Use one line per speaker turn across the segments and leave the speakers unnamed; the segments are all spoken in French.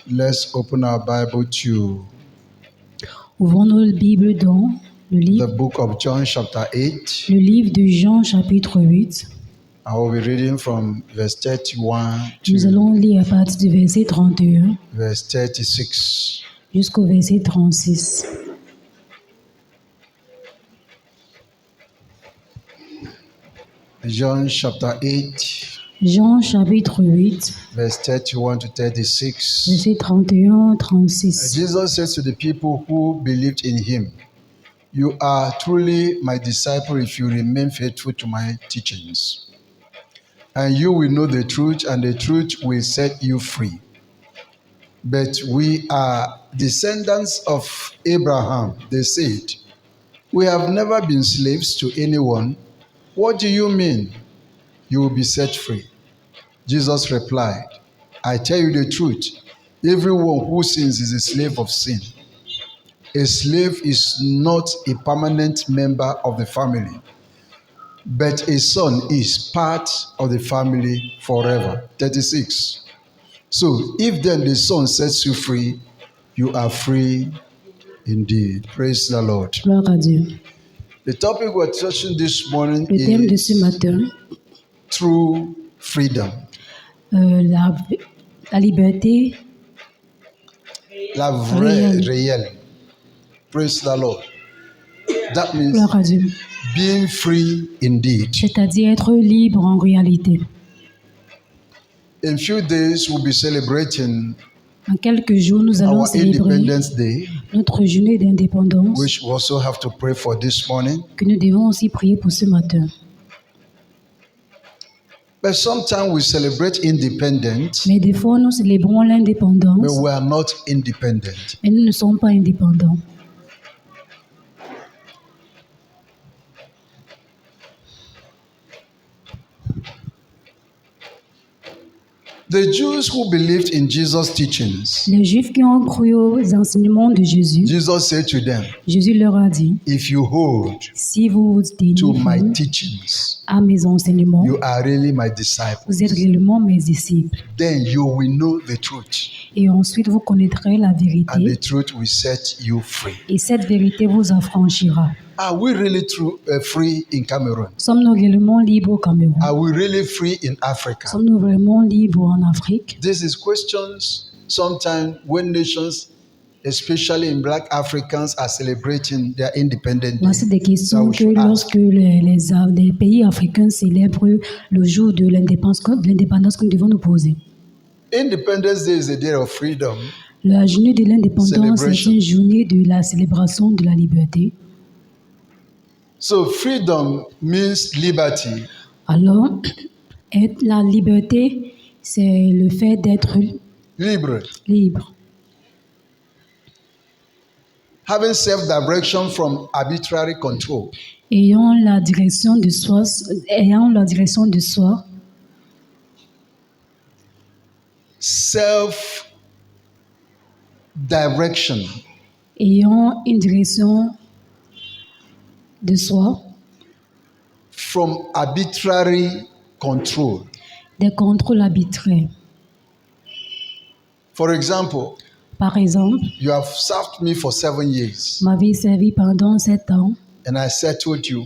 Let's open our Bible to
Ouvrons nos Bibles dans
the book of John chapter 8.
le livre de Jean chapitre 8.
I will be reading from verse 31
Nous
to
allons lire à partir du verset 31
verse 36.
jusqu'au verset 36.
John chapter 8,
Jean chapitre 8,
verse 31 to 36.
verset 31-36.
Jesus says to the people who believed in him, "You are truly my disciple if you remain faithful to my teachings. And you will know the truth, and the truth will set you free." But we are descendants of Abraham, they said. "We have never been slaves to anyone. What do you mean? You will be set free." Jesus replied, "I tell you the truth. Everyone who sins is a slave of sin. A slave is not a permanent member of the family, but a son is part of the family forever." 36. So, if then the Son sets you free, you are free indeed. Praise the Lord.
Gloire à Dieu.
The topic we're touching this morning
Le thème de ce
is
matin,
true freedom.
la liberté
La vraie,
réelle.
réelle. Praise the Lord. That means
Gloire à Dieu.
being free indeed.
C'est-à-dire être libre en réalité.
In a few days, we'll be celebrating
En quelques jours, nous allons
our
célébrer
Independence Day,
notre journée d'indépendance
which we also have to pray for this morning.
que nous devons aussi prier pour ce matin.
But sometimes we celebrate independence,
Mais des fois, nous célébrons
but
l'indépendance,
we are not independent.
mais nous ne sommes pas indépendants.
The Jews who believed in Jesus' teachings,
Les Juifs qui ont cru aux enseignements de Jésus,
Jesus said to them,
Jésus leur a dit,
"If you hold
si vous vous
to my
tenez
teachings,
à mes enseignements,
you are really my disciples.
vous êtes réellement mes disciples.
Then you will know the truth,
Et ensuite, vous connaîtrez la
and the
vérité,
truth will set you free."
et cette vérité vous affranchira.
Are we really free in Cameroon?
Sommes-nous réellement libres au Cameroun?
Are we really free in Africa?
Sommes-nous vraiment libres en Afrique?
This is questions sometimes when nations, especially in black Africans, are celebrating their independence.
Voici des questions
That we
que
should ask.
lorsque les pays africains célèbrent le jour de l'indépendance que nous devons nous poser.
Independence Day is a day of freedom,
La journée de l'indépendance est
Celebration.
une journée de la célébration de la liberté.
so freedom means liberty.
Alors, la liberté, c'est le fait d'être
Libre,
libre,
having self-direction from arbitrary control.
ayant la direction de soi,
Self-direction
ayant une direction de soi,
from arbitrary control.
des contrôles arbitraires.
For example,
Par exemple,
you have served me for 7 years,
m'avez servi pendant 7 ans
and I settled you.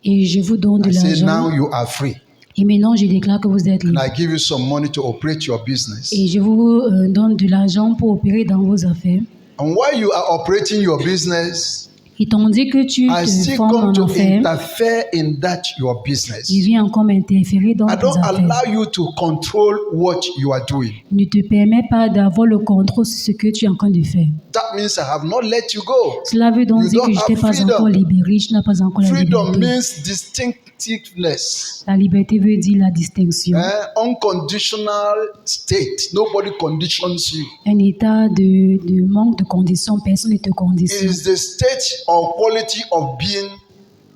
et je vous donne de
I say now
l'argent
you are free,
et maintenant je déclare que vous êtes
and
libre.
I give you some money to operate your business.
Et je vous donne de l'argent pour opérer dans vos affaires.
And while you are operating your business,
Et tandis que tu
I
te
still
formes
come
en
to
affaires,
interfere in that your business.
je viens encore m'interférer dans
I
tes
don't
affaires.
allow you to control what you are doing.
Ne te permets pas d'avoir le contrôle sur ce que tu es en train de faire.
That means I have not let you go.
Cela veut donc
You
dire que
don't
je t'ai
have
pas
freedom.
encore libéré, je n'ai pas encore la
Freedom
liberté.
means distinctiveness,
La liberté veut dire la distinction.
unconditional state. Nobody conditions you.
Un état de manque de conditions, personne ne te
It
conditionne.
is the state or quality of being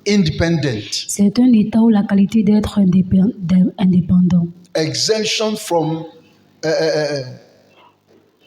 independent.
C'est un état où la qualité d'être indépendant,
Exemption from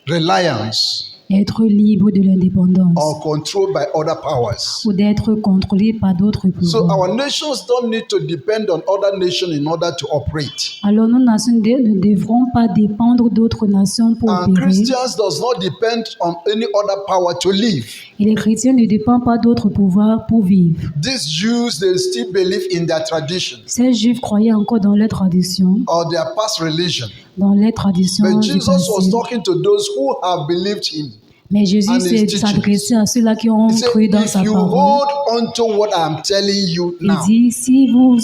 reliance.
être libre de l'indépendance
or controlled by other powers.
ou d'être contrôlé par d'autres
So
pouvoirs.
our nations don't need to depend on other nations in order to operate.
Alors nos nations ne devront pas dépendre d'autres nations pour
And
opérer.
Christians does not depend on any other power to live.
Et les chrétiens ne dépendent pas d'autres pouvoirs pour vivre.
These Jews, they still believe in their traditions
Ces juifs croyaient encore dans leurs traditions,
or their past religion.
dans les traditions
But
du
Jesus was
passé.
talking to those who have believed him.
Mais Jésus
and his
s'adressait à ceux-là qui ont
He said,
cru dans
if
sa
you
parole.
hold on to what I'm telling you
Il
now,
dit, si vous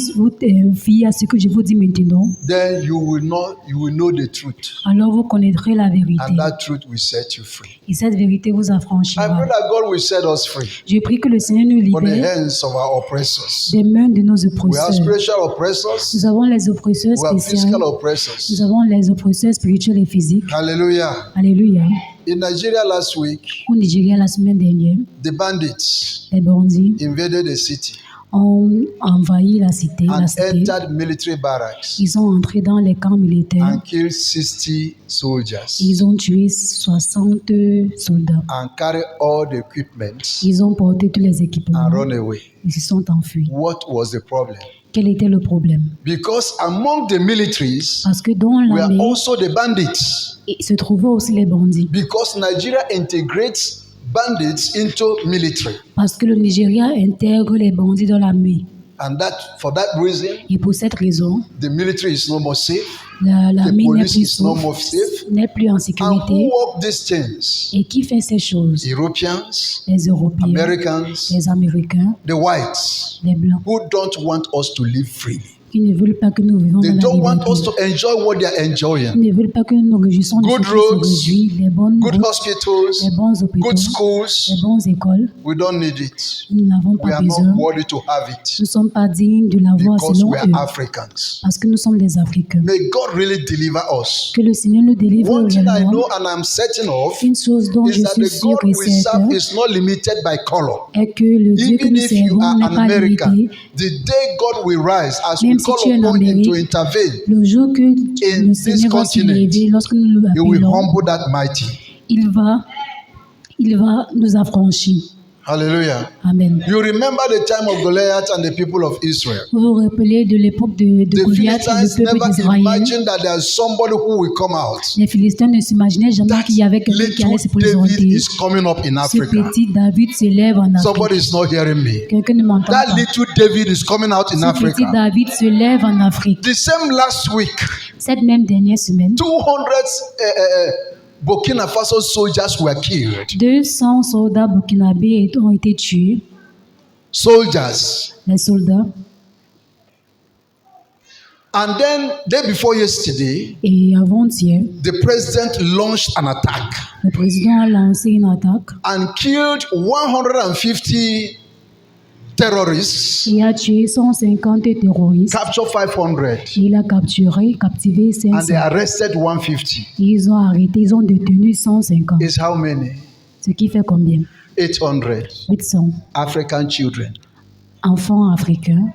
fiez à ce que je vous dis maintenant,
then you will know the truth.
alors vous connaîtrez la vérité.
And that truth will set you free.
Et cette vérité vous
I
affranchira.
pray that God will set us free
Je prie que le Seigneur nous
from the
libère
hands of our oppressors.
des mains de nos
We have
oppresseurs.
spiritual oppressors,
Nous avons les oppresseurs
we have
spéciaux.
physical
Nous
oppressors.
avons les oppresseurs spirituels et physiques.
Hallelujah.
Alléluia.
In Nigeria last week,
Au Nigeria, la semaine dernière,
the bandits
les bandits
invaded the city
ont envahi la cité.
and entered military barracks
Ils sont entrés dans les camps militaires.
and killed 60 soldiers
Ils ont tué 60 soldats.
and carried all the equipment
Ils ont porté tous les équipements.
and run away.
Ils se sont enfuis.
What was the problem?
Quel était le problème?
Because among the militaries
Parce que dans
were
l'armée,
also the bandits.
il se trouvaient aussi les bandits.
Because Nigeria integrates bandits into military.
Parce que le Nigeria intègre les bandits dans l'armée.
And for that reason,
Et pour cette raison,
the military is no more safe.
l'armée n'est
police
plus
is no
sauf,
more safe.
n'est plus en
And
sécurité.
who work these things?
Et qui fait ces choses?
Europeans,
Les Européens,
Americans,
les Américains,
the whites,
les Blancs,
who don't want us to live freely.
qui ne veulent pas que nous vivions
They
dans la
don't want us
liberté.
to enjoy what they are enjoying.
Ils ne veulent pas que nous nous réjouissons de ce
Good
qui se
roads,
réjouit, les bonnes
Good
routes,
hospitals,
les bons hôpitaux,
good
les
schools.
bonnes écoles.
We don't need it.
Nous n'avons
We
pas
are not
besoin.
worthy to have it
Nous ne sommes pas dignes de l'avoir
because
selon
we are
eux,
Africans.
parce que nous sommes des Africains.
May God really deliver us.
Que le Seigneur nous délivre
One thing I
réellement.
know and I'm certain of
Une chose dont
is
je
that
suis
the
sûr
God
et
we serve
certain
is not limited by color.
est que le Dieu que
Even
nous
if you
servons
are
n'est
an
pas
American,
limité.
the day God will rise as we
Même si
call
tu es un
upon Him to
Amérique,
intervene,
Le jour que
In
le
this
Seigneur va se
continent,
lever, lorsque nous
He will
l'appelons,
humble that mighty.
il va nous affranchir.
Hallelujah.
Amen.
You remember the time of Goliath and the people of Israel.
Vous vous rappelez de l'époque de
The
Goliath et
Philistines
le peuple
never
d'Israël.
imagined that there's somebody who will come out.
Les Philistins ne s'imaginaient jamais
That
qu'il y avait quelqu'un qui allait se
little David
présenter.
is coming up in
Ce
Africa.
petit David s'élève en
Somebody
Afrique.
is not hearing me.
Quelqu'un ne m'entend
That
pas.
little David is coming out in
Ce petit
Africa.
David se lève en Afrique.
The same last week,
Cette même dernière semaine,
200 Burkina Faso soldiers were killed.
200 soldats burkinabés ont été tués.
Soldiers.
Les soldats.
And then, day before yesterday,
Et avant-hier,
the president launched an attack
le président a lancé une attaque
and killed 150 terrorists,
et a tué 150 terroristes.
captured 500,
Il a captivé
and
500.
they arrested 150.
Et ils ont arrêté, ils ont détenu 150.
Is how many?
Ce qui fait combien?
800
800
African children.
enfants africains.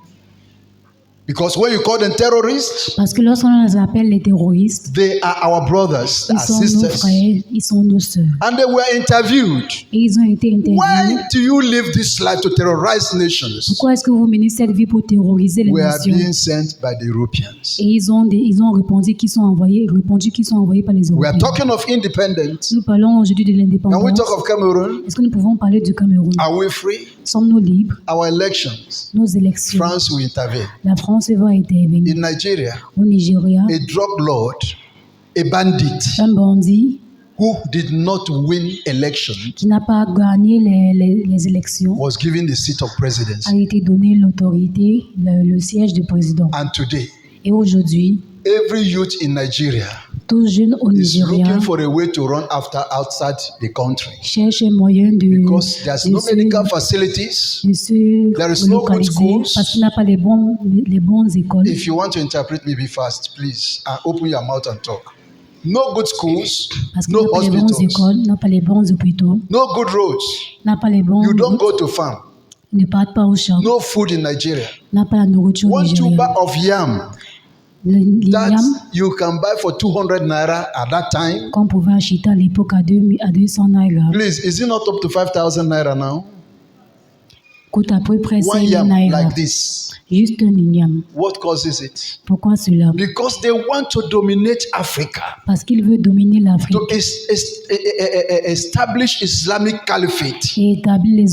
Because when you call them terrorists,
Parce que lorsqu'on les appelle les terroristes,
they are our brothers,
ils
our
sont nos
sisters.
frères, ils sont nos sœurs.
And they were interviewed.
Et ils ont été interviewés.
Why do you live this life to terrorize nations?
Pourquoi est-ce que vous menez cette vie pour terroriser les
We are
nations?
being sent by the Europeans.
Et ils ont répondu qu'ils sont envoyés par les
We are
Européens.
talking of independence.
Nous parlons aujourd'hui de
Can we
l'indépendance.
talk of Cameroon?
Est-ce que nous pouvons parler du Cameroun?
Are we free?
Sommes-nous libres?
Our elections.
Nos élections.
France will intervene.
La France va intervenir.
In Nigeria,
Au Nigeria,
a drug lord, a bandit
un bandit
who did not win election
qui n'a pas gagné les élections
was given the seat of presidency.
a été donné l'autorité, le siège du président.
And today,
Et aujourd'hui,
every youth in Nigeria
tous jeunes au
is
Nigeria
looking for a way to run after outside the country
cherchent un moyen
because there's no
se
medical facilities. There is
se
no good
relocaliser
schools.
parce qu'il n'a pas les bonnes écoles.
If you want to interpret me, be fast, please, and open your mouth and talk. No good schools,
Parce qu'il
no
n'a pas les bonnes
hospitals,
écoles, n'a pas les bons hôpitaux,
no good roads.
n'a pas les bons
You don't
routes,
go to farm.
ne part pas au champ,
No food in Nigeria.
n'a pas la nourriture au
1
Nigeria.
tuber of yam
L'igname
that you can buy for 200 naira at that time.
qu'on pouvait acheter à l'époque à 200 naira
Please, is it not up to 5,000 naira now?
coûte à peu près 5
One
000
yam
naira.
like this.
Juste un igname.
What causes it?
Pourquoi cela?
Because they want to dominate Africa,
Parce qu'il veut dominer l'Afrique
to establish Islamic caliphate,
et établir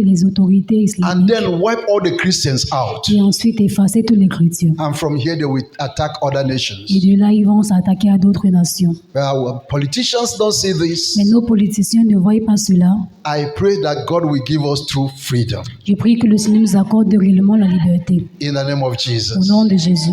les autorités
and
islamiques
then wipe all the Christians out.
et ensuite effacer tous les chrétiens.
And from here, they will attack other
Et
nations.
de là, ils vont s'attaquer à d'autres nations.
But our politicians don't see this.
Mais nos politiciens ne voient pas cela.
I pray that God will give us true freedom
Je prie que le Seigneur nous accorde réellement la liberté.
in the name of
Au
Jesus.
nom de Jésus.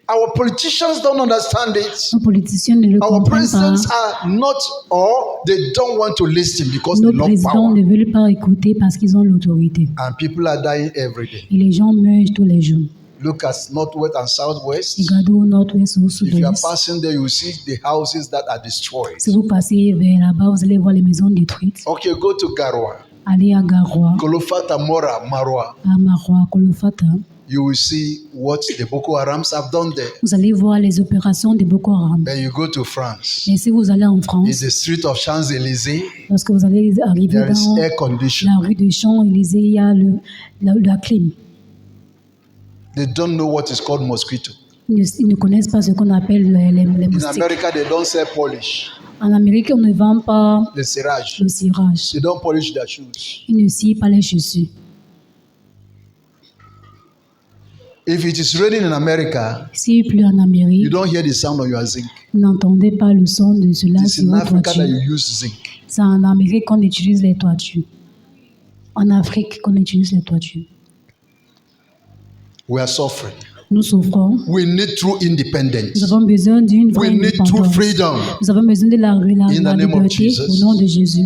Our politicians don't understand it.
Nos politiciens ne le
Our
comprennent pas.
presidents are not, or they don't want to listen because they
Nos
love
présidents
power.
ne veulent pas écouter parce qu'ils ont l'autorité.
And people are dying every day.
Et les gens meurent tous les jours.
Look at northwest and southwest.
Regardez au nord-ouest ou au
If you are
sud-ouest.
passing there, you see the houses that are destroyed.
Si vous passez vers là-bas, vous allez voir les maisons détruites.
Okay, go to Garwa,
Allez à Garoua,
Kolofata, Mora, Marwa.
à Maroua, Kolofata.
You will see what the Boko Harams have done there.
Vous allez voir les opérations de Boko Haram.
Then you go to France.
Mais si vous allez en
In
France,
the street of Champs-Élysées,
lorsque vous allez arriver
there is
dans
air condition.
la rue de Champs-Élysées, il y a la clim.
They don't know what is called mosquito.
Ils ne connaissent pas ce qu'on appelle les
In
moustiques.
America, they don't sell polish,
En Amérique, on ne vend pas
the serrage.
le cirage.
They don't polish their shoes.
Ils ne scient pas les chaussures.
If it is raining in America,
S'il pleut en
you
Amérique,
don't hear the sound of your zinc.
vous n'entendez pas le son de cela
It's
sur
in
vos
Africa that
toitures.
you use zinc.
C'est en Amérique qu'on utilise les toitures. En Afrique qu'on utilise les toitures.
We are suffering.
Nous souffrons.
We need true independence.
Nous avons besoin d'une vraie
We need true
indépendance.
freedom.
Nous avons besoin de la
In the name of
liberté
Jesus.
au nom de Jésus.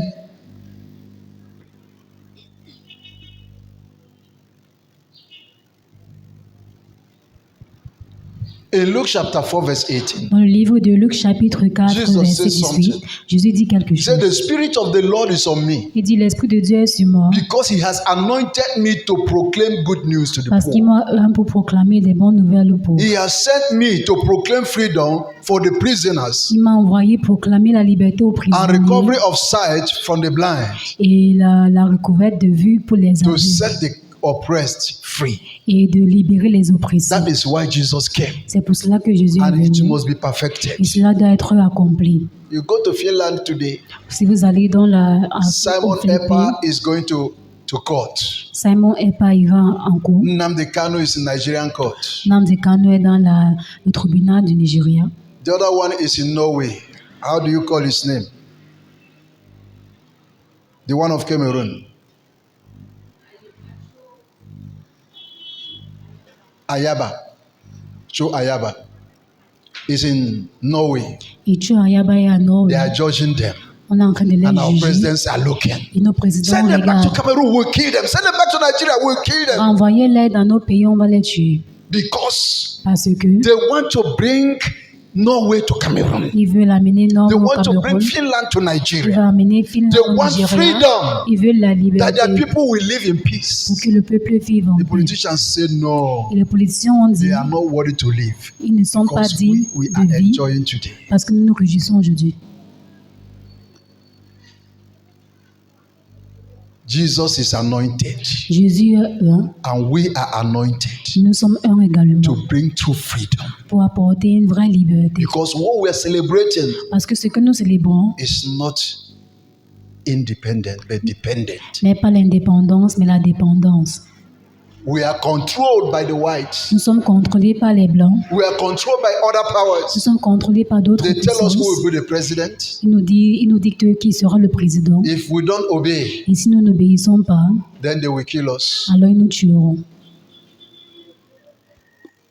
In Luke chapter 4, verse 18,
Dans le livre de Luc chapitre 4,
Jesus
verset
says
18,
something.
Jésus dit quelque
he said,
chose.
The Spirit of the Lord is on me
Il dit, l'Esprit de Dieu est sur moi
because he has anointed me to proclaim good news to the
parce qu'il
poor.
m'a oint pour proclamer des bonnes nouvelles aux pauvres.
He has sent me to proclaim freedom for the prisoners
Il m'a envoyé proclamer la liberté aux
and
prisonniers
recovery of sight from the blind,
et la recouverte de vue pour les
to
aveugles
set the oppressed free.
et de libérer les oppressés.
That is why Jesus came,
C'est pour cela que Jésus est
and it
venu
must be perfected.
et cela doit être accompli.
You go to Finland today,
Si vous allez dans
Simon
aux Philippines,
Epa is going to court.
Simon Epa ira en cours.
Nnamdi Kanu is in Nigerian court.
Nnamdi Kanu est dans le tribunal du Nigeria.
The other one is in Norway. How do you call his name? The one of Cameroon. Ayaba. Joe Ayaba is in Norway.
Et tu Ayaba est à Norway.
They are judging them.
On est en train de les
And our
juger.
presidents are looking.
Et nos présidents
Send them back to
regardent.
Cameroon, we'll kill them. Send them back to Nigeria, we'll kill them.
Renvoyez-les dans nos pays, on va les tuer.
Because
Parce que
they want to bring Norway to Cameroon.
ils veulent amener Nord
They
au
want to bring
Cameroun.
Finland to
Ils veulent
Nigeria.
amener Finlande
They
au
want
Nigeria.
freedom.
Ils veulent la
That
liberté
their people will live in
pour
peace.
que le peuple vive en
The
paix.
politicians say no.
Et les politiciens ont dit,
They are not worried to live.
ils ne sont pas
Because
dignes
we are
de vie
enjoying today.
parce que nous nous réjouissons aujourd'hui.
Jesus is anointed,
Jésus est un,
and we are anointed
nous sommes un également
to bring true freedom.
pour apporter une vraie liberté.
Because what we are celebrating
Parce que ce que nous célébrons
is not independent, but dependent.
n'est pas l'indépendance, mais la dépendance.
We are controlled by the whites.
Nous sommes contrôlés par les Blancs,
We are controlled by other
nous
powers.
sommes contrôlés par d'autres
They tell us
puissances.
who will be the president.
Ils nous dictent qui sera le président.
If we don't obey,
Et si nous n'obéissons pas,
then they will kill us.
alors ils nous tueront.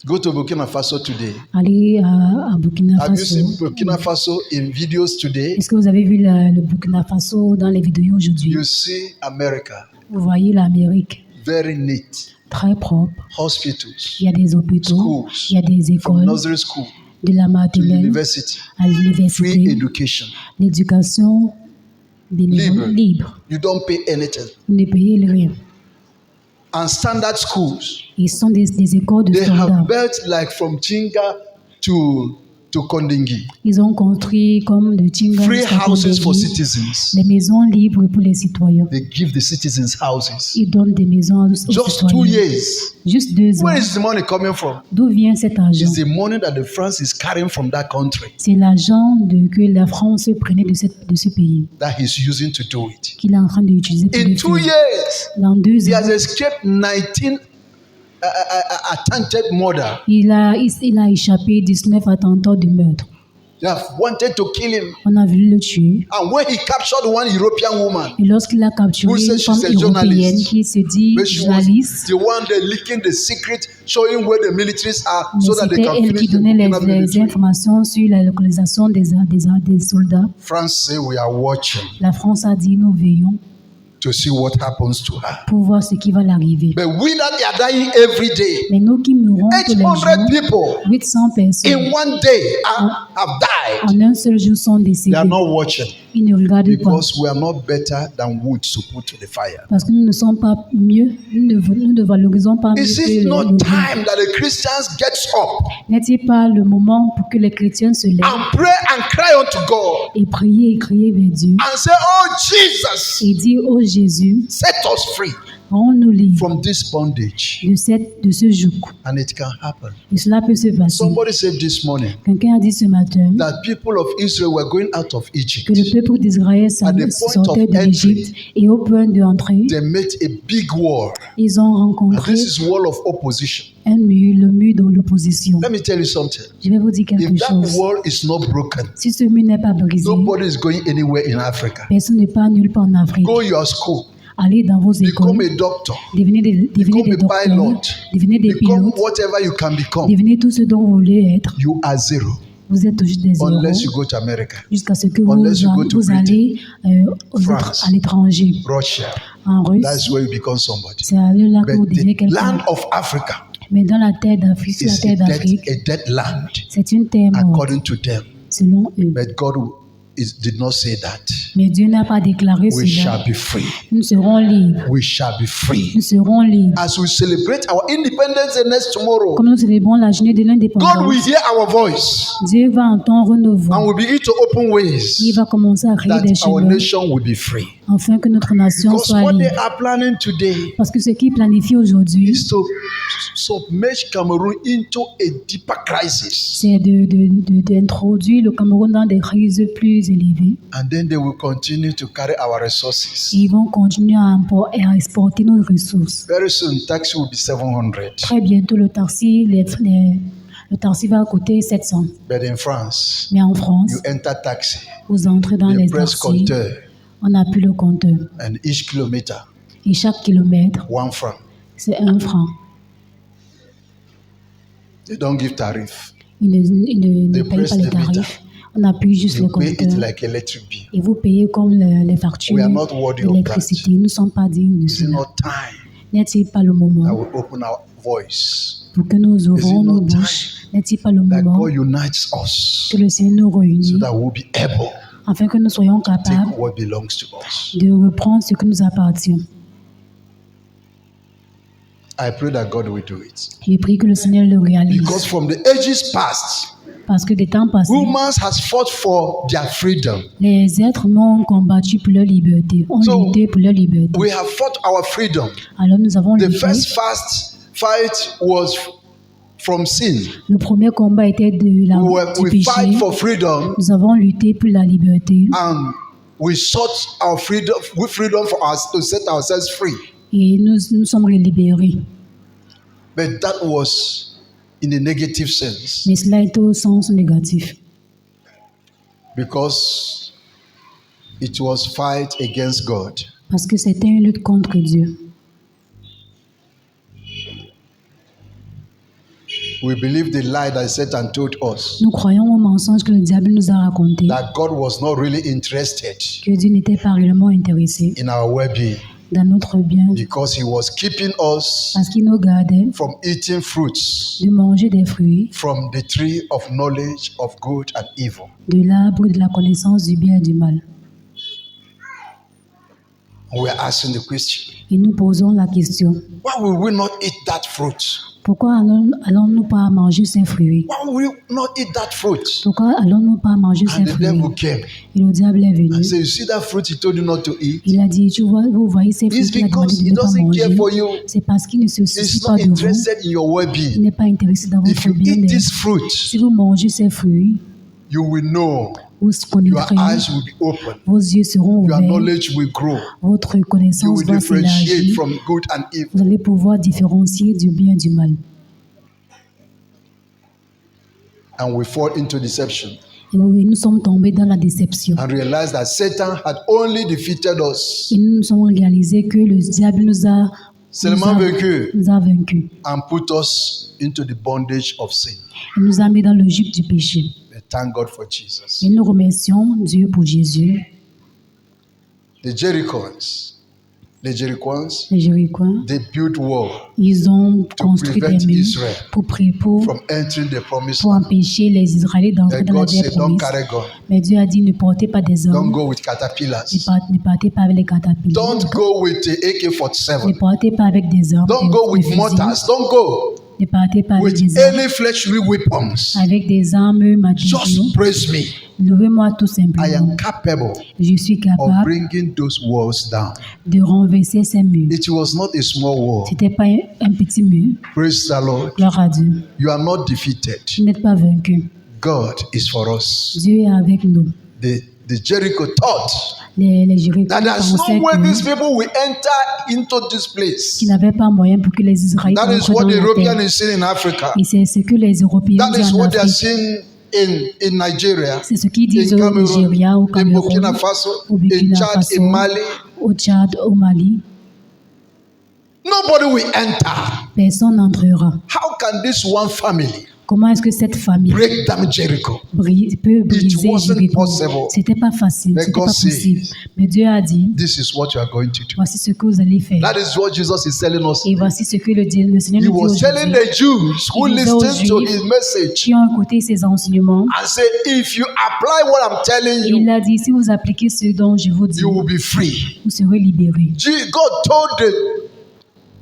Go to Burkina Faso today.
Allez à Burkina
Have you
Faso.
seen Burkina Faso in videos today?
Est-ce que vous avez vu le Burkina Faso dans les vidéos aujourd'hui?
You see America,
Vous voyez l'Amérique,
very neat.
très propre.
Hospitals,
Il y a des hôpitaux,
schools,
il y a des
from
écoles,
nursery school
de la
to
maternelle
university,
à
free
l'université,
education.
l'éducation bénévole, libre.
You don't pay anything.
Vous ne payez rien.
and standard schools.
Ils sont des écoles de
They
standard.
have built like from Chinga to Kondingi.
Ils ont construit comme de Chinga
Free
jusqu'à
houses for
Kondegi,
citizens.
les maisons libres pour les citoyens.
They give the citizens houses.
Ils donnent des maisons aux
Just 2
citoyens.
years.
Juste 2 ans.
Where is the money coming from?
D'où vient cet argent?
It's the money that the France is carrying from that country
C'est l'argent que la France prenait de ce pays,
that he's using to do it.
qu'il est en train d'utiliser pour
In
le
2
faire.
years,
Dans 2
he
ans,
has escaped 19 attempted murder.
il a échappé 19 attentats de meurtre.
They have wanted to kill him.
On a voulu le tuer.
And when he captured one European woman,
Et lorsqu'il a capturé
Who says
une
she's
femme
a
européenne
journalist?
qui se dit
but she was
journaliste,
the one that leaking the secret, showing where the militaries are,
mais
so that they
c'était
can
elle
finish
qui
the
donnait
Burkina
les
military.
informations sur la localisation des soldats.
France say we are watching
La France a dit nous veillons
to see what happens to her.
pour voir ce qui va l'arriver.
But we that are dying every day,
Mais nous qui mourons tous les
800
jours,
people
800 personnes
in one day have died.
en un seul jour sont
They
décédées.
are not watching
Ils ne regardent pas.
because we are not better than wood to put to the fire.
Parce que nous ne sommes pas mieux, nous ne valorisons pas mieux
Is
que
it
les
not
bois.
time that the Christians gets up
N'est-il pas le moment pour que les chrétiens se lèvent
and pray and cry unto God
et crier vers Dieu
and say, "Oh Jesus,
et dire, oh Jésus,
set us free
rends-nous libres
from this bondage."
de ce joug.
And it can happen.
Et cela peut se passer.
Somebody said this morning
Quelqu'un a dit ce matin
that people of Israel were going out of Egypt.
que le peuple d'Israël
At the point
sortait
of
de l'Égypte et au point d'entrer,
They met a big war.
ils ont
And
rencontré
this is wall of opposition.
un mur, le mur de l'opposition.
Let me tell you something.
Je vais vous dire quelque
If that
chose.
wall is not broken,
Si ce mur n'est pas brisé,
nobody is going anywhere in Africa.
personne ne part nulle part en Afrique.
Go your school,
Allez dans vos écoles,
become a doctor,
devenez des
become a
docteurs,
pilot,
devenez des
become
pilotes,
whatever you can become.
devenez tout ce dont vous voulez être.
You are zero
Vous êtes juste des zéros
unless you go to America,
jusqu'à ce que
unless you go to
vous allez
France,
à l'étranger,
Russia.
en russe.
That's where you become somebody.
C'est là que vous
But
devenez
the
quelqu'un.
land of Africa
Mais dans la terre d'Afrique, sur la
is
terre d'Afrique,
a dead land
c'est une terre morte,
according to them.
selon eux.
But God did not say that.
Mais Dieu n'a pas déclaré
We
cela.
shall be free.
Nous serons libres.
We shall be free.
Nous serons libres.
As we celebrate our independence the next tomorrow,
Comme nous célébrons la journée de
God
l'indépendance,
will hear our voice
Dieu va entendre nos
and
voix.
will begin to open
Il
ways
va commencer à créer des
that our
chemins
nation will be free.
afin que notre nation
Because
soit
what they
libre.
are planning today
Parce que ce qui planifie aujourd'hui,
is to submerge Cameroon into a deeper crisis.
c'est d'introduire le Cameroun dans des crises plus élevées.
And then they will continue to carry our resources.
Ils vont continuer à exporter nos ressources.
Very soon, tax will be 700.
Très bientôt, le taxi va coûter 700.
But in France,
Mais en France,
you enter taxi,
vous entrez dans
they
les
press
taxis,
compteur,
on appuie le compteur.
and each kilometer,
Et chaque kilomètre,
1 franc.
c'est 1 franc.
They don't give tariff.
Ils ne
They
payent
press
pas les
the meter.
tarifs. On appuie juste
You
le
pay it
compteur.
like electric bill.
Et vous payez comme les factures
We are not worthy of
d'électricité. Nous ne sommes pas dignes de
Is it
cela.
not time
N'est-il pas le
that
moment
we open our voice?
pour que nous ouvrons
not
nos bouches? N'est-il pas le
That
moment
God unites us
que le Seigneur nous
so
réunit
that we'll be able
afin que nous soyons
to
capables
take what belongs to us.
de reprendre ce qui nous appartient?
I pray that God will do it.
Je prie que le Seigneur le réalise.
Because from the ages past,
Parce que des temps passés,
humans has fought for their freedom.
les êtres humains ont combattu pour leur liberté, ont
So,
lutté pour leur liberté.
We have fought our freedom.
Alors nous avons
The
lutté.
first fight was from sin.
Le premier combat était du
We
péché.
fight for freedom
Nous avons lutté pour la liberté
and we sought our freedom for us to set ourselves free.
et nous sommes libérés.
But that was in a negative sense
Mais cela est au sens négatif.
because it was fight against God.
Parce que c'était une lutte contre Dieu.
We believe the lie that Satan told us
Nous croyons au mensonge que le diable nous a raconté,
that God was not really interested
que Dieu n'était pas réellement intéressé
in our well-being
dans notre bien,
because he was keeping us
parce qu'il nous gardait
from eating fruits
de manger des fruits
from the tree of knowledge of good and evil.
de l'arbre de la connaissance du bien et du mal.
And we're asking the question,
Et nous posons la question,
why will we not eat that fruit?
pourquoi allons-nous pas manger ces fruits?
Why will we not eat that fruit?
Pourquoi allons-nous pas manger ces
And the devil
fruits?
came
Et le diable est venu.
and said, you see that fruit he told you not to eat?
Il a dit, vous voyez ces fruits
It's
qu'il a demandé
because
de
he
ne pas
doesn't care
manger.
for you.
C'est parce qu'il ne se soucie
He's
pas
not
de vous.
interested in your
Il
well-being.
n'est pas intéressé dans
If
votre
you eat
bien-être.
this fruit,
Si vous mangez ces fruits,
you will know.
vous
Your
connaîtrez,
eyes will be open.
vos yeux seront
Your
ouverts,
knowledge will grow.
votre
You
connaissance
will
va
differentiate
s'élargir.
from good and evil.
Vous allez pouvoir différencier du bien et du mal.
And we fall into deception
Et oui, nous sommes tombés dans la déception.
and realize that Satan had only defeated us,
Et nous nous sommes réalisés que le diable
seulement vaincu,
nous a vaincus.
and put us into the bondage of sin.
Il nous a mis dans le joug du péché.
But thank God for Jesus.
Et nous remercions Dieu pour Jésus.
The Jerichoans,
Les Jérichois,
they built wall
ils ont construit
prevent
des murs
Israel
pour
from entering the promised
pour
land.
empêcher les Israélites d'entrer
Then
dans la
God
terre
said, don't
promise.
carry gun.
Mais Dieu a dit, ne portez pas des
Don't
armes,
go with caterpillars.
ne partez pas avec les catapilles,
Don't go with the
ne
AK-47.
partez pas avec des armes,
Don't
des
go with
fusils,
mortars. Don't go
ne partez pas avec
with
des armes,
any fleshly weapons.
avec des armes matériaux.
Just praise me.
Louez-moi tout
I
simplement.
am capable
Je suis
of
capable
bringing those walls down.
de renverser ces murs.
It was not a small wall.
C'était pas un petit mur.
Praise the Lord.
Gloire à Dieu.
You are not defeated.
Vous n'êtes pas vaincu.
God is for us.
Dieu est avec nous.
The Jericho thought
Les Jérichois
that there's
pensaient
no way these
que-
people will enter into this place.
qu'il n'avait pas moyen pour que les Israélites
That is
entrent
what
dans
the
la
European
terre.
is seeing in Africa.
Et c'est ce que les Européens
That
disent
is
en
what they are
Afrique.
seeing in Nigeria,
C'est ce qu'ils disent
in
au
Cameroon,
Nigeria, au
in
Cameroun,
Burkina Faso,
au
in
Burkina
Chad,
Faso,
in Mali.
au Tchad, au Mali.
Nobody will enter.
Personne n'entrera.
How can this one family
Comment est-ce que cette famille
break down Jericho?
peut briser
wasn't
Jéricho?
possible.
C'était pas facile,
But
c'était
God
pas
said,
possible. Mais Dieu a dit,
This is what you are going to do.
voici ce que vous allez faire.
That is what Jesus is telling us.
Et voici ce que le Seigneur
He
nous dit
was telling
aujourd'hui.
the Jews who
Il disait aux
listened to
Juifs
his message
qui ont écouté ses enseignements.
and said, if you apply what I'm telling
Et
you,
il a dit, si vous appliquez ce dont je vous dis,
you will be free.
vous serez libérés.
God told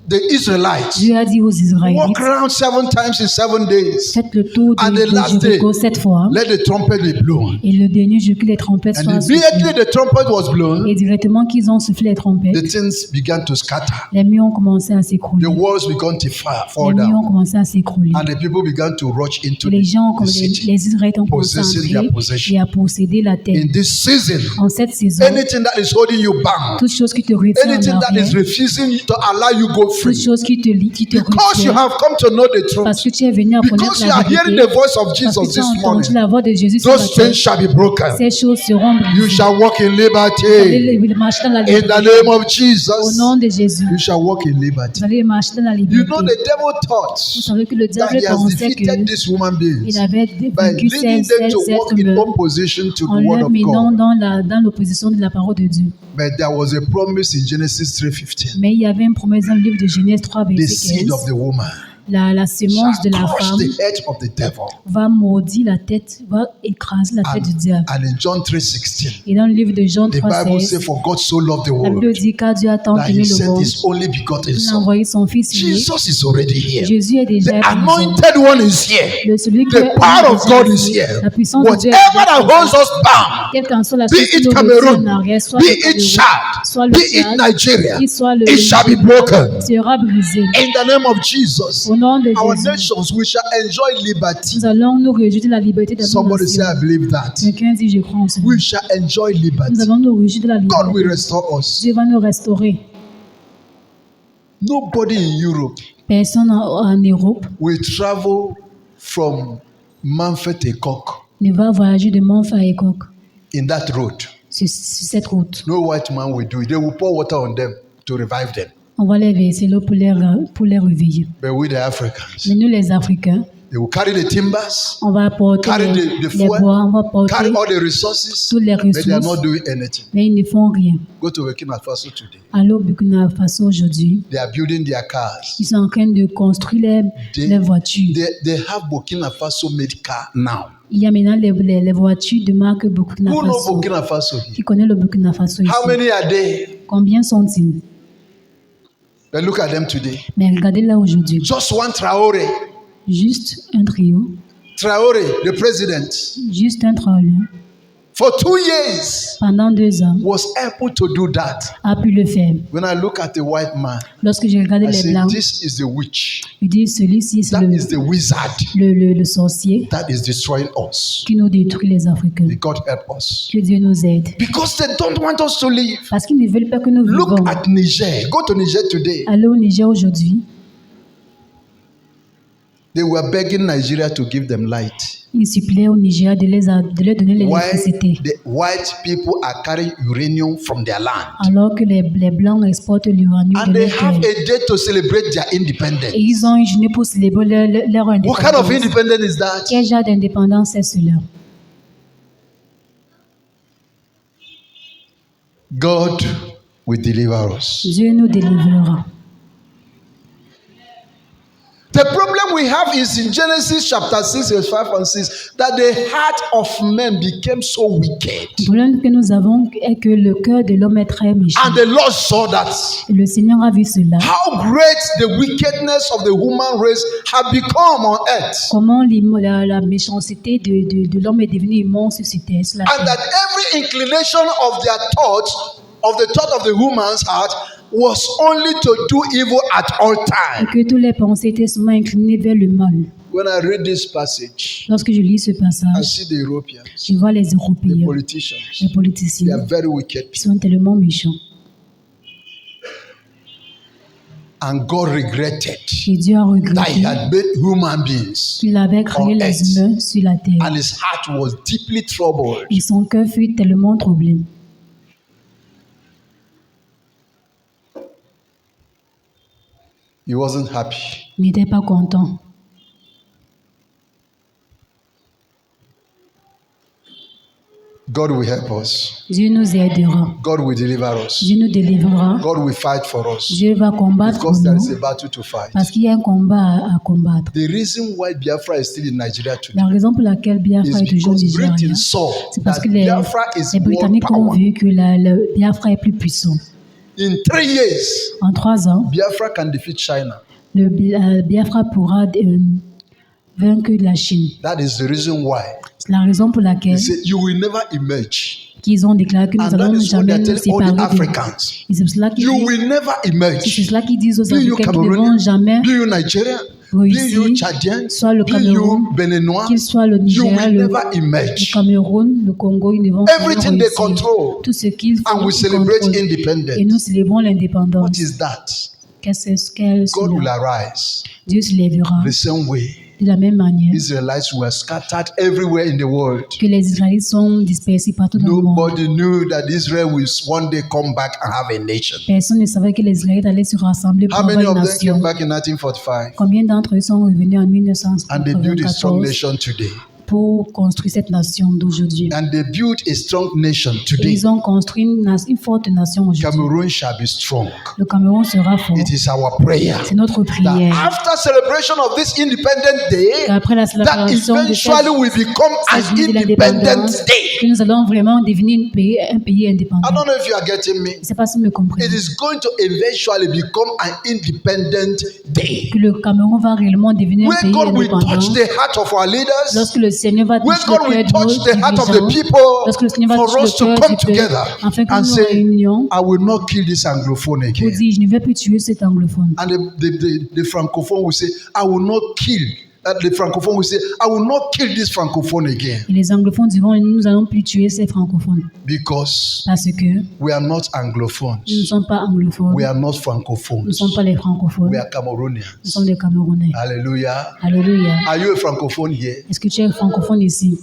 the Israelites,
Dieu a dit aux Israélites,
walk around 7 times in 7 days.
faites le tour
And
de
the last
Jéricho
day,
7 fois.
Let the trumpet be blown.
Et le dernier jour que les trompettes soient
And immediately
soufflées.
the trumpet was blown,
Et directement qu'ils ont soufflé les trompettes,
the things began to scatter.
les murs ont commencé à s'écrouler.
The walls began to fall
Les murs
down.
ont commencé à s'écrouler.
And the people began to rush into
Et les gens,
the city.
les Israélites ont commencé à
possessing their
entrer
possession.
et à posséder la terre.
In this season,
En cette saison,
anything that is holding you bound,
toute chose qui te retient
anything
en
that is
arrière,
refusing to allow you go
toute
free,
chose qui te
because you
retient,
have come to know the
parce
truth,
que tu es venu à
because
connaître
you
la
are hearing
vérité,
the voice of
parce
Jesus
que tu as
this
entendu
morning,
la voix de Jésus sur la
those
terre,
chains shall be broken.
ces choses seront
You
brisées.
shall walk in
Vous
liberty.
allez marcher dans la
In the
liberté.
name of
Au
Jesus,
nom de Jésus,
you shall walk in liberty.
vous allez marcher dans la
You
liberté.
know, the devil
Vous
thought
savez que le
that
diable
he has
pensait
defeated these human beings
qu'il avait
by
vaincu
leading
ces
them to walk
êtres
in
humains
opposition to
en
the word
les
of
menant
God.
dans l'opposition de la parole de Dieu.
But there was a promise in Genesis 3:15.
Mais il y avait une promesse dans le livre de Genèse 3,
The
verset
seed
15.
of the woman
La semence de
shall
la
crush
femme
the head of the devil.
va maudire la tête, va écraser la tête du diable.
And in John 3:16,
Et dans le livre de Jean
the Bible
3,16,
says, for God so loved the
la Bible
world
dit car Dieu a tant
that
aimé
he
le
sent
monde,
his only begotten
il a
son.
envoyé son Fils unique.
Jesus is already here.
Jésus est déjà
The
présent.
anointed one is here.
Celui qui
The
est
power of
déjà
God is
ici.
here.
La puissance de Dieu est
Whatever
déjà
that holds
présente.
us bound,
Quelle qu'en soit la
be
chose qui
it
nous retient en
Cameroon,
arrière, soit
be
le
it
Cameroun,
Chad,
soit le
be it
Tchad,
Nigeria,
soit le
it shall be broken.
sera brisé.
In the name of Jesus,
Au nom de
our
Jésus,
nations, we shall enjoy liberty.
nous allons nous réjouir de la liberté de nos
Somebody say, I
nations.
believe that.
Quelqu'un dit, je crois en cela.
We shall enjoy
Nous
liberty.
allons nous réjouir de la
God will
liberté.
restore us.
Dieu va nous restaurer.
Nobody in Europe
Personne en Europe
will travel from Manfred to Cork
ne va voyager de Montfort à Écoque
in that road.
sur cette route.
No white man will do it. They will pour water on them to revive them.
On va les verser l'eau pour les réveiller.
But we, the Africans,
Mais nous, les Africains,
they will carry the timbers,
on va apporter
carry
les
the fuel,
bois, on va porter
carry all the resources,
toutes les
but they are not
ressources,
doing anything.
mais ils ne font rien.
Go to Burkina Faso today.
Alors, Burkina Faso aujourd'hui,
They are building their cars.
ils sont en train de construire les voitures.
They have Burkina Faso made car now.
Il y a maintenant les voitures de marque Burkina
Who knows
Faso.
Burkina Faso?
Qui connaît le Burkina Faso ici?
How many are there?
Combien sont-ils?
But look at them today.
Mais regardez là aujourd'hui.
Just one Traoré.
Juste un trio.
Traoré, the president,
Juste un trio.
for 2 years
Pendant 2 ans,
was able to do that.
a pu le faire.
When I look at the white man,
Lorsque j'ai regardé
I
les
say,
blancs,
this is the witch.
je dis celui-ci c'est
That is the wizard
le sorcier
that is destroying us.
qui nous détruit les Africains.
May God help us.
Que Dieu nous aide.
Because they don't want us to live.
Parce qu'ils ne veulent pas que nous
Look
vivons.
at Niger. Go to Niger today.
Allez au Niger aujourd'hui.
They were begging Nigeria to give them light.
Ils suppliaient au Niger de leur donner
Why
l'électricité.
the white people are carrying uranium from their land.
Alors que les blancs exportent l'uranium
And
de
they
leur
have
terre.
a day to celebrate their
Et
independence.
ils ont une journée pour célébrer leur
What kind of
indépendance.
independence is that?
Quel genre d'indépendance est cela?
God will deliver us.
Dieu nous délivrera.
The problem we have is in Genesis chapter 6, verse 5 and 6, that the heart of men became so wicked.
Le problème que nous avons est que le cœur de l'homme est très méchant.
And the Lord saw that.
Et le Seigneur a vu cela.
How great the wickedness of the human race had become on earth.
Comment la méchanceté de l'homme est devenue immense sur terre. Sur la
And
terre.
that every inclination of their thoughts, of the thought of the human's heart, was only to do evil at all
Et
times.
que toutes les pensées étaient seulement inclinées vers le mal.
When I read this passage,
Lorsque je lis ce
I
passage,
see the Europeans,
je vois les
the
Européens,
politicians.
les
They
politiciens,
are very wicked
qui
people.
sont tellement méchants.
And God regretted
Et Dieu a
that
regretté
He had made human beings.
qu'il avait créé
on
les
earth.
humains sur la terre.
And His heart was deeply troubled.
Et son cœur fut tellement troublé.
He wasn't happy.
Il n'était pas content.
God will help us.
Dieu nous aidera.
God will deliver us.
Dieu nous délivrera.
God will fight for us.
Dieu va combattre pour
Because there is
nous.
a battle to fight.
Parce qu'il y a un combat à combattre.
The reason why Biafra is still in Nigeria today
La raison pour laquelle Biafra
is
est toujours
because
nigérien,
Britain saw
c'est parce
that
que les
Biafra is world
Britanniques ont
power.
vu que le Biafra est plus puissant.
In 3 years,
En 3 ans,
Biafra can defeat China.
le Biafra pourra vaincre la Chine.
That is the reason why
C'est la raison pour
he
laquelle
said, you will never emerge.
qu'ils ont déclaré que nous
And that
allons
is what
jamais
they
nous
tell all the
séparer d'eux.
Africans.
Et c'est cela qu'ils
You
disent,
will never
c'est
emerge.
cela qu'ils disent aux
Be you
Africains qu'ils ne
Cameroonian,
vont jamais
be you Nigerian, be you
réussir,
Chadian,
soit le
be
Cameroun,
you Béninois,
qu'il soit le
you
Nigeria,
will
le
never emerge.
Cameroun, le Congo, ils ne vont jamais
Everything they
réussir.
control.
Tout ce qu'ils font,
And we
ils
celebrate
contrôlent. Et
independence.
nous célébrons l'indépendance.
What is that?
Qu'est-ce qu'elle
God will
cela?
arise.
Dieu se lèvera
The same way
de la même manière
Israelites were scattered everywhere in the world.
que les Israélites sont dispersés partout dans le monde.
Nobody knew that Israel will one day come back and have a nation.
Personne ne savait que les Israélites allaient se rassembler pour
How
avoir
many
une
of them
nation.
came back in 1945?
Combien d'entre eux sont revenus en
And they built a strong
1994
nation today.
pour construire cette nation d'aujourd'hui?
And they built a strong nation
Et
today.
ils ont construit une forte nation aujourd'hui.
Cameroon shall be strong.
Le Cameroun sera fort.
It is our prayer
C'est notre
that
prière.
after celebration of this Independent Day,
Qu'après la
that
célébration de
eventually will become an
cette journée de
Independent
l'indépendance,
Day.
que nous allons vraiment devenir un pays indépendant.
I don't know if you are getting me.
Je ne sais pas si vous me comprenez.
It is going to eventually become an Independent Day.
Que le Cameroun va réellement devenir un
Where
pays
God will
indépendant.
touch the heart of our leaders.
Lorsque le Seigneur va
Where
toucher
God
le
will
cœur de
touch
nos
the heart of the
dirigeants,
people
lorsque le Seigneur va
for
toucher
us
le
to
cœur
come
du peuple,
together
afin que
and
nous nous
say,
réunions
I will not kill this anglophone
pour
again.
dire, je ne vais plus tuer cet anglophone.
And the francophone will say, I will not kill. The francophone will say, I will not kill this francophone again.
Et les anglophones diront, nous n'allons plus tuer ces francophones.
Because
Parce que
we are not anglophones.
nous ne sommes pas anglophones,
We are not
nous ne
francophones.
sommes pas les francophones,
We are
nous
Cameroonians.
sommes des Camerounais.
Hallelujah.
Alléluia.
Are you a francophone here?
Est-ce que tu es francophone ici?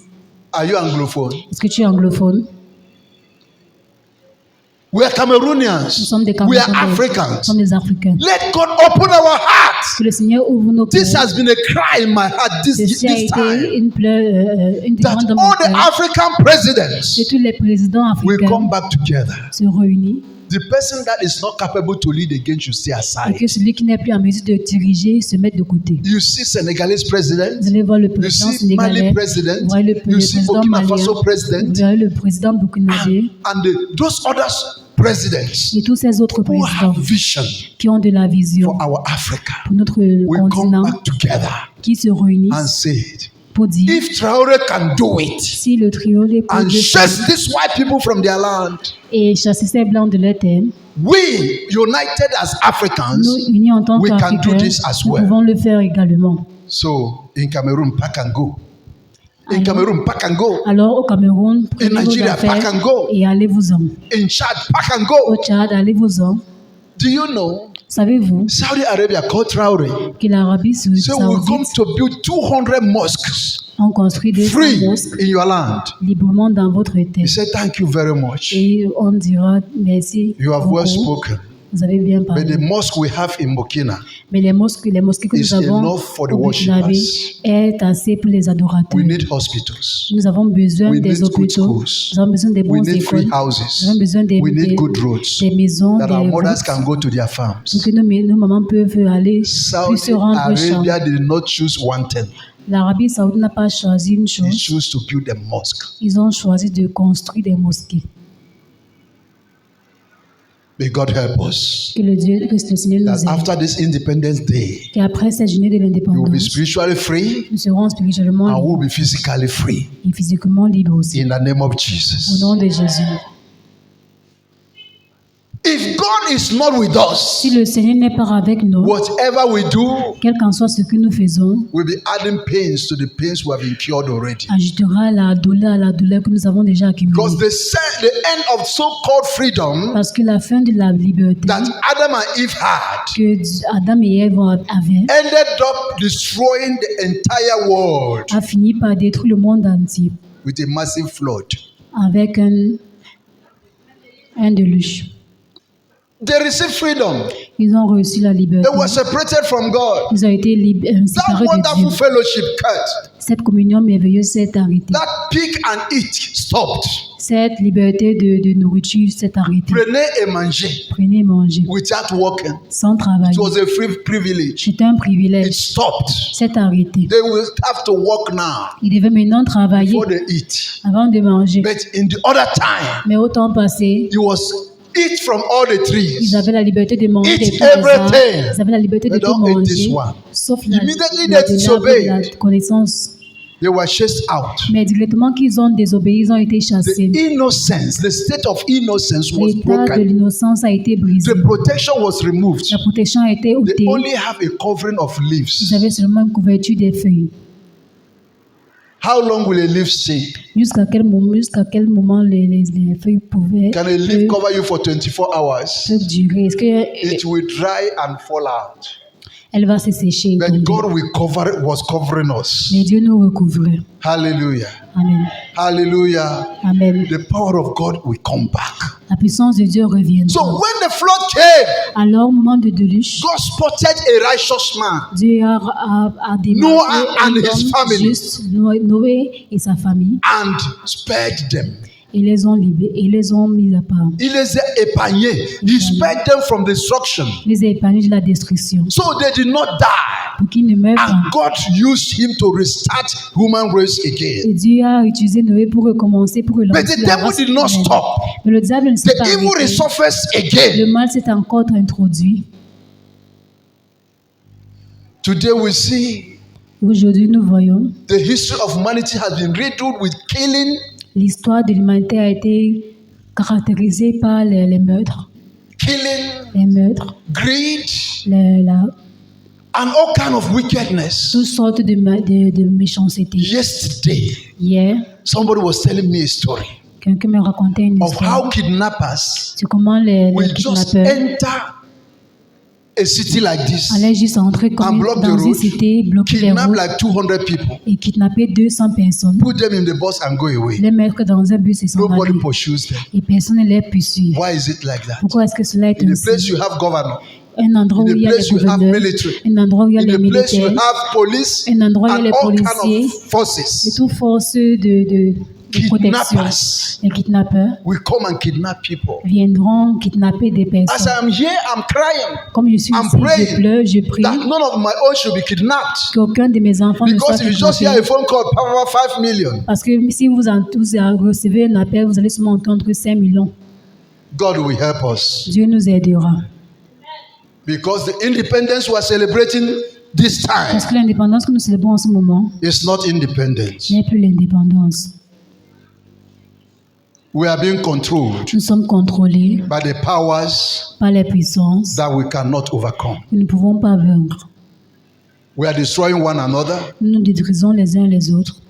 Are you anglophone?
Est-ce que tu es anglophone?
We are
Nous
Cameroonians.
sommes des
We
Camerounais.
are
Nous
Africans.
sommes des Africains.
Let God open our hearts.
Que le Seigneur ouvre nos
This
cœurs.
has been a cry in my heart this
Ceci a été
time.
une
That
demande dans mon
all the
cœur.
African presidents
Que tous les présidents
will
africains
come back together.
se réunissent
The person that is not capable to lead again should stay
et
aside.
que celui qui n'est plus en mesure de diriger se mette de côté.
You see Senegalese president,
Vous allez voir le
you
président
see Mali
sénégalais,
president,
vous voyez le
you see
président
Burkina
malien,
Faso
vous
president,
verrez le président burkinabé
and those other presidents
et tous ces autres
who
présidents
have vision
qui ont de la vision
for our Africa
pour notre
will come
continent,
back together
qui se
and
réunissent
say it.
pour dire
If Traore can do it
si le trio peut
and
le
chase
faire
these white people from their land,
et chasser ces blancs de leur terre,
we, united as Africans,
nous unis en tant
we can do
qu'Africains,
this as
nous
well.
pouvons le faire également.
So in Cameroon, pack and go. In
Alors-
Cameroon, pack and go.
Alors au Cameroun, prenez vos
Nigeria, pack
affaires
and go.
et allez-vous-en.
In Chad, pack and
Au
go.
Tchad, allez-vous-en.
Do you know
Savez-vous
Saudi Arabia called Traore?
que l'Arabie
So we come
saoudite
to build 200 mosques
a construit des
free
mosques
in your land.
librement dans votre
He
terre.
said, thank you very much.
Et on dira merci.
You have well
beaucoup.
spoken.
Vous avez bien
But
parlé.
the mosque we have in Burkina
Mais les mosquées que
is
nous avons
enough for the
au Burkinabé
worshippers.
est assez pour les adorateurs.
We need hospitals.
Nous avons besoin
We
des
need good
hôpitaux,
schools.
nous avons besoin des
We
bonnes
need free
écoles, nous
houses.
avons besoin
We need good roads
des maisons,
that
des
our mothers
routes,
can go to their
pour
farms.
que nos mamans peuvent aller
Saudi
puissent se rendre au champ.
Arabia did not choose one thing.
L'Arabie saoudite n'a pas choisi une
They
chose,
chose to build a mosque.
ils ont choisi de construire des mosquées.
May God help us.
Que le Seigneur nous
That
aide.
after this Independence Day,
Qu'après cette journée de
you will be
l'indépendance,
spiritually free
nous serons spirituellement
and we
libres
will be physically free.
et physiquement libres aussi.
In the name of
Au
Jesus.
nom de Jésus.
If God is not with us,
Si le Seigneur n'est pas avec nous,
whatever we do,
quel qu'en soit ce que nous faisons,
we'll be adding pains to the pains we have incurred already.
ajoutera la douleur à la douleur que nous avons déjà accumulée.
Because the end of so-called freedom
Parce que la fin de la liberté
that Adam and Eve had
que Adam et Ève avaient
ended up destroying the entire world
a fini par détruire le monde entier
with a massive flood.
avec un déluge.
They received freedom.
Ils ont reçu la liberté.
They were separated from God.
Ils ont été
That
séparés de
wonderful
Dieu.
fellowship cut.
Cette communion merveilleuse s'est arrêtée.
That pick and eat stopped.
Cette liberté de nourriture s'est arrêtée.
Prenez et mangez
Prenez et mangez
without working.
sans travailler.
It was a free privilege.
C'était un
It
privilège.
stopped.
C'est arrêté.
They will have to work now
Ils devaient maintenant travailler
before they eat.
avant de manger.
But in the other time,
Mais au temps passé,
it was eat from all the
ils
trees.
avaient la liberté de manger
Eat
des tous les arbres.
everything.
Ils avaient la liberté de
They
tout
don't eat
manger,
this one.
sauf la
Immediately
la
they
l'arbre de la
disobeyed.
connaissance.
They were chased out.
Mais directement qu'ils ont désobéi, ils ont été chassés.
The innocence, the state of innocence was
L'état de
broken.
l'innocence a été brisé.
The protection was removed.
La protection a été
They
ôtée.
only have a covering of
Ils
leaves.
avaient seulement une couverture des feuilles.
How long will a leaf stay?
Jusqu'à quel moment les feuilles pouvaient
Can a leaf cover you for 24 hours?
peuvent durer? Est-ce
It
qu'elle
will dry and fall out.
va se sécher et
But
tomber?
God was covering us.
Mais Dieu nous recouvrait.
Hallelujah.
Amen.
Hallelujah.
Amen.
The power of God will come back.
La puissance de Dieu reviendra.
So when the flood came,
Alors, au moment de déluge,
God spotted a righteous man.
Dieu a démarqué
Noah
un
and his
homme
family.
juste, Noé et sa famille,
And spared them.
et les ont libérés, et les ont mis à part.
Il les a épargnés. He spared them from destruction.
Les a épargnés de la destruction,
So they did not die.
pour qu'ils ne meurent pas.
And God used him to restart human race again.
Et Dieu a utilisé Noé pour recommencer, pour
But
relancer
the
la
devil
race
did not
humaine.
stop.
Mais le diable ne s'est
The
pas
evil
arrêté.
resurfaced
Le
again.
mal s'est encore introduit.
Today we see
Aujourd'hui, nous voyons
the history of humanity has been riddled with killing,
l'histoire de l'humanité a été caractérisée par les meurtres,
greed, and all kind of wickedness.
toutes sortes de méchanceté.
Yesterday,
Hier,
somebody was telling me a story
quelqu'un me racontait une
of
histoire
how kidnappers
sur comment les
will just
kidnappeurs
enter a city like this,
allaient juste entrer comme
block the
dans une
road,
cité, bloquer les
kidnap
routes
like 200 people,
et kidnapper 200 personnes,
put them in the bus and go away.
les mettre dans un bus et s'en
Nobody
aller.
pursues them.
Et personne ne les poursuit.
Why is it like that?
Pourquoi est-ce que cela est
In the
ainsi?
place you have governor,
Un endroit
in
où
the
il y a les
place you have
gouverneurs,
military,
un endroit où il y a
in
les
the place you
militaires,
have police,
un endroit où il y a
and
les
all kind
policiers
of forces.
et toute force de protection.
Kidnappers
Les kidnappeurs
will come and kidnap people.
viendront kidnapper des
As
personnes.
I am here, I'm crying
Comme je suis
I'm
ici, je
praying
pleure, je prie
that none of my own should be kidnapped.
qu'aucun de mes enfants ne soit
Because if you just hear a
kidnappé.
phone call, power 5 million.
Parce que si vous recevez un appel, vous allez seulement entendre 5 millions.
God will help us.
Dieu nous aidera.
Because the independence we are celebrating this time
Parce que l'indépendance que nous célébrons en ce moment
is not independence.
n'est plus l'indépendance.
We are being controlled
Nous sommes contrôlés
by the powers
par les puissances
that we cannot overcome.
que nous ne pouvons pas vaincre.
We are destroying one another.
Nous nous détruisons les uns les autres.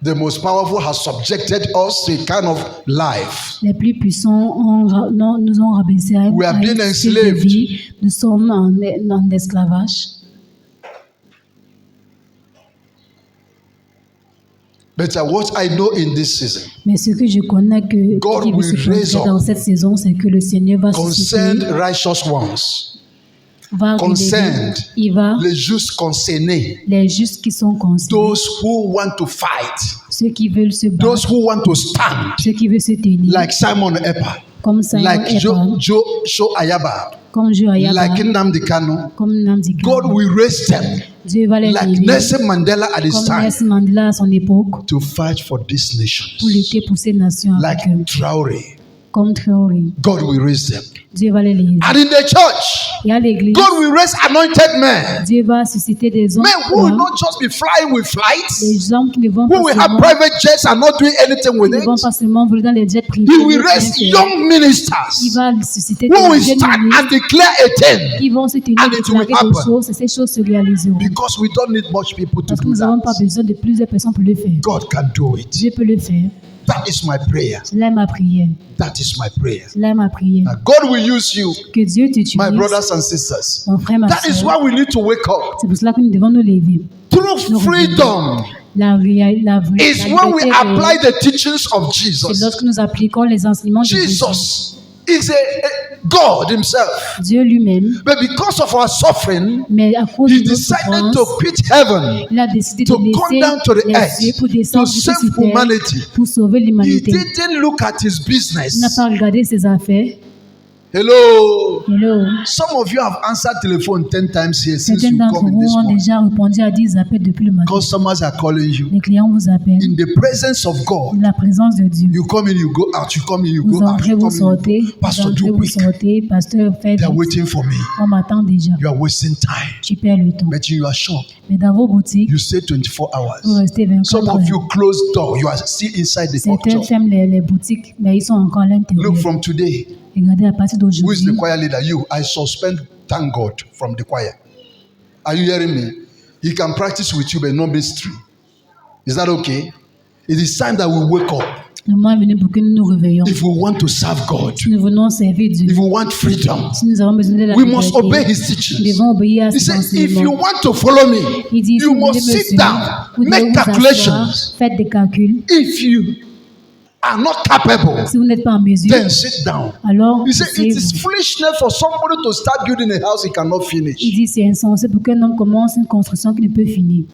The most powerful has subjected us to a kind of life.
Les plus puissants nous ont rabaissés à
We are being
un style de
enslaved.
vie. Nous sommes en esclavage.
But what I know in this season
Mais ce que je connais que
God
qui va se
will raise
passer
up
dans cette saison, c'est que le Seigneur va
concerned
susciter,
righteous ones,
va
concerned,
relever, il va
les justes concernés,
les justes qui sont concernés,
those who want to fight,
ceux qui veulent se battre,
those who want to stand,
ceux qui veulent se tenir,
like Simon Epa,
comme Simon
like
Epa,
Joe Ayaba,
comme Joayaba,
like Nnamdi Kanu.
comme Nnamdi Kanu.
God will raise them
Dieu va les
like
lever,
Nelson Mandela at his
comme
time
Nelson Mandela à son époque,
to fight for these
pour
nations,
lutter pour ces nations
like
avec eux,
Traoré.
comme Traoré.
God will raise them.
Dieu va les lever.
And in the church,
Et à l'église,
God will raise anointed men.
Dieu va susciter des hommes,
Men who will not just be flying with flights,
des hommes qui ne vont
who
pas
will have
seulement,
private jets and not doing anything with
ils ne
it.
vont pas seulement voler dans les jets privés.
He will
mais
raise
il
young ministers
va susciter
who will
des jeunes
stand
ministres
and declare a thing
qui vont se tenir
and
et
it will
déclarer des
happen.
choses, et ces choses se réaliseront.
because we don't need much people to
Parce que
do
nous n'avons pas
that.
besoin de plusieurs personnes pour le faire.
God can do it.
Dieu peut le faire.
That is my prayer.
Cela est ma prière.
That is my prayer.
Cela est ma prière.
Now, God will use you,
Que Dieu t'utilise,
my brothers and sisters.
mon frère, ma
That is
soeur.
why we need to wake up.
C'est pour cela que nous devons nous lever.
True freedom
La vraie
is when we
liberté
apply
réelle,
the teachings of
c'est
Jesus.
lorsque nous appliquons les enseignements de Jésus.
Jesus is a God himself.
Dieu lui-même,
But because of our suffering,
mais à cause
he
de notre
decided
souffrance,
to quit heaven
il a décidé
to
de
come down to the
laisser les cieux
earth
pour
to
descendre jusqu'à
save
sur terre
humanity.
pour sauver
He
l'humanité.
didn't look at his
Il n'a
business.
pas regardé ses affaires.
Hello.
Hello.
Some of you have answered telephone 10 times here since
Certains
you
d'entre
come in
vous
this
ont
morning.
déjà répondu à 10 appels depuis le matin.
Customers are calling you.
Les clients vous appellent.
In the presence of God,
La présence de Dieu.
you come in, you go out, you come in, you
Vous
go out,
entrez,
you
vous
come in.
sortez.
You go.
Vous
Pastor,
entrez,
do
vous
quick.
sortez. Pasteur, faites
They are
vite.
waiting for me.
On m'attend déjà.
You are wasting time.
Tu perds le temps.
But in your shop,
Mais dans vos boutiques,
you stay 24
vous
hours.
restez 24
Some
heures.
of you close door. You are still inside the
Certains
shop.
ferment les boutiques, mais ils sont encore à l'intérieur.
Look, from today,
Regardez, à partir
who is
d'aujourd'hui,
the choir leader? You. I suspend, thank God, from the choir. Are you hearing me? He can practice with you, but no mystery. Is that okay? It is time that we wake up.
le moment est venu pour que nous nous réveillons.
If we want to serve God,
Si nous voulons servir Dieu,
if we want freedom,
si nous avons besoin de la
we must obey
liberté,
His
nous
teachings.
devons obéir à
He
ses
said, if you
enseignements.
want to follow me,
Il dit, si
you
vous voulez
must
me
sit
suivre,
down,
vous devez
make
vous asseoir,
calculations.
faites des calculs.
If you are not capable,
Si vous n'êtes pas en mesure,
then sit down.
alors
He said, it is
asseyez-vous.
foolishness for somebody to start building a house he cannot finish.
Il dit c'est insensé pour qu'un homme commence une construction qui ne peut finir.